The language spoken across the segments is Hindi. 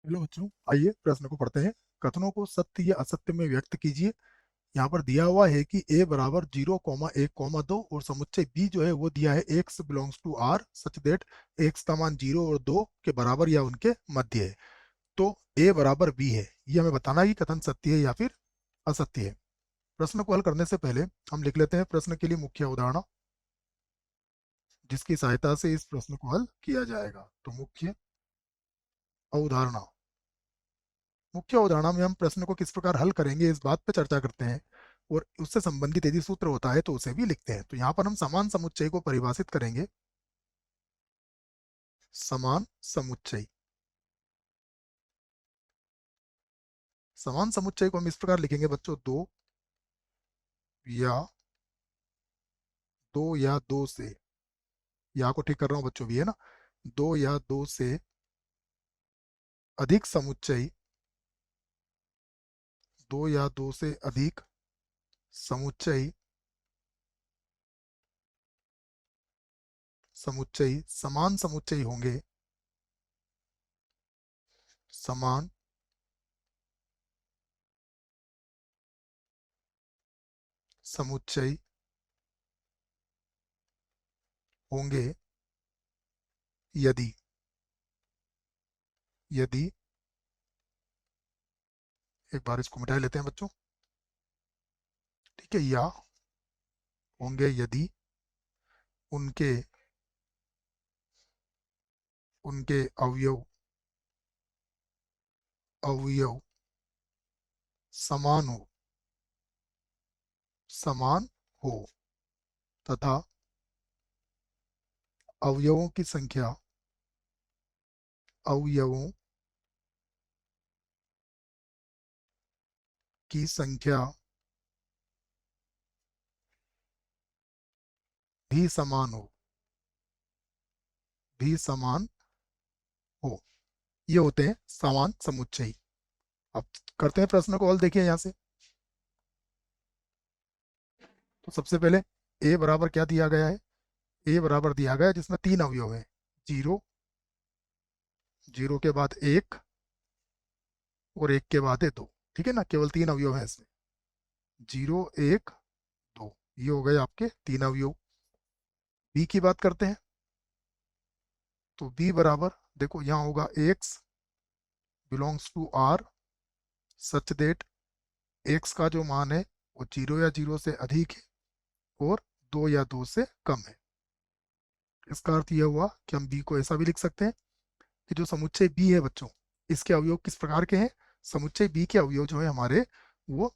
हेलो बच्चों, आइए प्रश्न को पढ़ते हैं। कथनों को सत्य या असत्य में व्यक्त कीजिए। यहाँ पर दिया हुआ है कि a बराबर 0,1,2 और समुच्चय b जो है वो दिया है x belongs to r such that x का मान 0 और 2 के बराबर या उनके मध्य है। तो a बराबर b है, ये हमें बताना है कि कथन सत्य है या फिर असत्य है। प्रश्न को हल करने से पहले हम लिख लेते हैं प्रश्न के लिए मुख्य उदाहरण, जिसकी सहायता से इस प्रश्न को हल किया जाएगा। तो मुख्य अवधारणा, मुख्य अवधारणा में हम प्रश्न को किस प्रकार हल करेंगे इस बात पर चर्चा करते हैं, और उससे संबंधित यदि सूत्र होता है तो उसे भी लिखते हैं। तो यहाँ पर हम समान समुच्चय को परिभाषित करेंगे। समान समुच्चय, समान समुच्चय को हम इस प्रकार लिखेंगे बच्चों, या दो से, या को ठीक कर रहा हूं बच्चों, भी है ना, दो या दो से अधिक समुच्चय, दो या दो से अधिक समुच्चय, समुच्चय समान समुच्चय होंगे। समान समुच्चय होंगे यदि, यदि, एक बार इसको मिटा लेते हैं बच्चों, ठीक है, या होंगे यदि उनके उनके अवयव अवयव समान हो, समान हो तथा अवयवों की संख्या, अवयवों की संख्या भी समान हो, भी समान हो। ये होते हैं समान समुच्चय। अब करते हैं प्रश्न को हल। देखिए यहाँ से, तो सबसे पहले a बराबर क्या दिया गया है, a बराबर दिया गया है जिसमें तीन अवयव है, 0, 0 के बाद 1 और 1 के बाद है 2। ठीक है ना, केवल तीन अवयव है इसमें, 0, 1, 2, ये हो गए आपके तीन अवयव। b की बात करते हैं, तो b बराबर देखो यहाँ होगा x belongs to r such that x का जो मान है वो 0 या 0 से अधिक है और 2 या 2 से कम है। इसका अर्थ यह हुआ कि हम b को ऐसा भी लिख सकते हैं कि जो समुच्चय b है बच्चों, इसके अवयव किस प्रकार के हैं। समुच्चय b के अवयव जो है हमारे, वो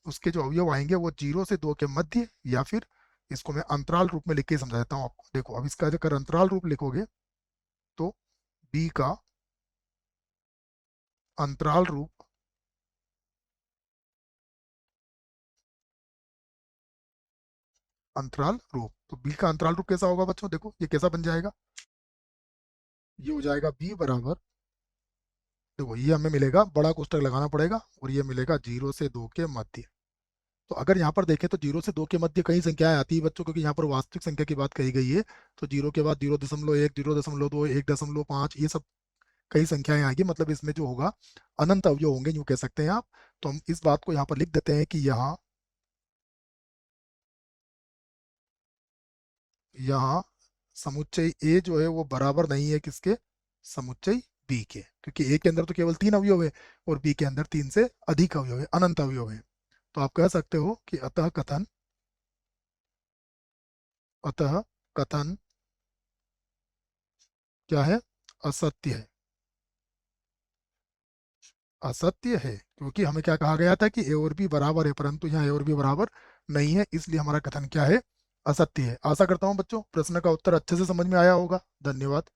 उसके जो अवयव आएंगे वो 0 से 2 के मध्य, या फिर इसको मैं अंतराल रूप में लिख के समझाता हूँ आपको। देखो अब इसका अगर अंतराल रूप लिखोगे तो b का अंतराल रूप, अंतराल रूप, तो b का अंतराल रूप कैसा होगा बच्चों, देखो ये कैसा बन जाएगा, ये हो जाएगा b बराबर, देखो ये हमें मिलेगा, बड़ा कोष्टक लगाना पड़ेगा, और ये मिलेगा 0 से 2 के मध्य। तो अगर यहाँ पर देखें तो 0 से 2 के मध्य कई संख्याएं आती है बच्चों, क्योंकि यहाँ पर वास्तविक संख्या की बात कही गई है। तो 0 के बाद 0.1, 0.2, 1.5, ये सब कई संख्याएं आएगी, मतलब इसमें जो होगा अनंत अवयव होंगे, यूं कह सकते हैं आप। तो हम इस बात को यहाँ पर लिख देते हैं कि यहाँ, यहाँ समुच्चय a जो है वो बराबर नहीं है किसके, समुच्चय b के, क्योंकि a के अंदर तो केवल तीन अवयव है और b के अंदर तीन से अधिक अवयव है, अनंत अवयव है। तो आप कह सकते हो कि अतः कथन, अतः कथन क्या है, असत्य है, असत्य है, क्योंकि हमें क्या कहा गया था कि ए और बी बराबर है, परंतु यहाँ ए और बी बराबर नहीं है, इसलिए हमारा कथन क्या है, असत्य है। आशा करता हूँ बच्चों प्रश्न का उत्तर अच्छे से समझ में आया होगा। धन्यवाद।